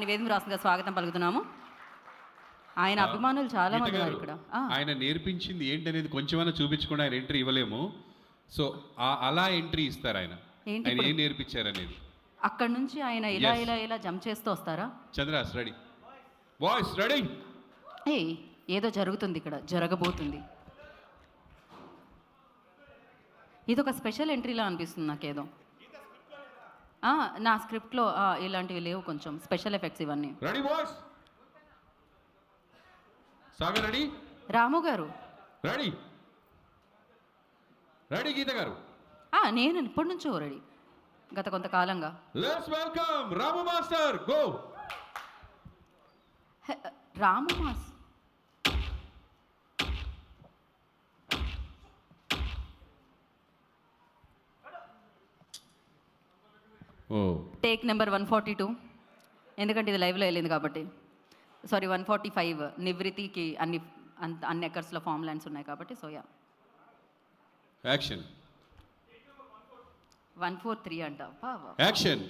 గారిని వేదిక రాష్ట్రంగా స్వాగతం పలుకుతున్నాము. ఆయన అభిమానులు చాలా మంది ఉన్నారు ఇక్కడ. ఆయన నేర్పించింది ఏంటనేది కొంచెమైనా చూపించకుండా ఆయన ఎంట్రీ ఇవ్వలేము. సో అలా ఎంట్రీ ఇస్తారు ఆయన. ఆయన ఏం నేర్పించారు అనేది అక్కడ నుంచి ఆయన ఇలా ఇలా ఇలా జంప్ చేస్తూ వస్తారా? Chandra's ready, boys ready. ఏదో జరుగుతుంది ఇక్కడ, జరగబోతుంది. ఇది ఒక స్పెషల్ ఎంట్రీలా అనిపిస్తుంది నాకేదో. నా స్క్రిప్ట్లో ఇలాంటివి లేవు, కొంచెం స్పెషల్ ఎఫెక్ట్స్ ఇవన్నీ. రెడీ బాయ్స్, సాగర్ రెడీ, రాము గారు రెడీ, రెడీ గీత గారు. నేను ఇప్పటి నుంచో రెడీ, గత కొంతకాలంగా. Let's welcome Ramu master. Go. Ramu mass take number 142, ఎందుకంటే ఇది లైవ్లో వెళ్ళింది కాబట్టి. సారీ 145, నివృత్తికి అన్ని ఎకర్స్లో ఫామ్ ల్యాండ్స్ ఉన్నాయి కాబట్టి. So action. 143 అంట. యాక్షన్.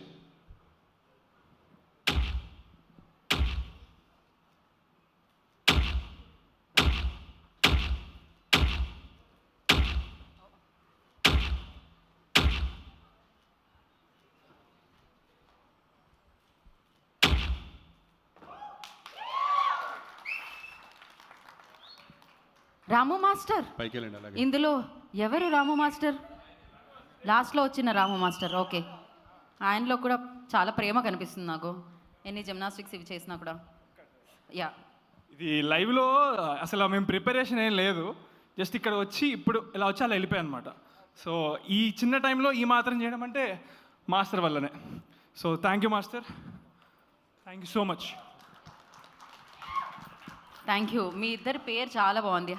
రాము మాస్టర్. ఇందులో ఎవరు రాము మాస్టర్? లాస్ట్లో వచ్చిన రాము మాస్టర్. ఓకే, ఆయనలో కూడా చాలా ప్రేమ కనిపిస్తుంది నాకు, ఎన్ని జిమ్నాస్టిక్స్ ఇవి చేసినా కూడా. ఇది లైవ్లో అసలు మేము ప్రిపరేషన్ ఏం లేదు, జస్ట్ ఇక్కడ వచ్చి ఇప్పుడు ఇలా వచ్చి అలా వెళ్ళిపోయాయి అనమాట. సో ఈ చిన్న టైంలో ఈ మాత్రం చేయడం అంటే మాస్టర్ వల్లనే. So thank you master, thank you so much. Thank you. మీ ఇద్దరి పేరు చాలా బాగుంది.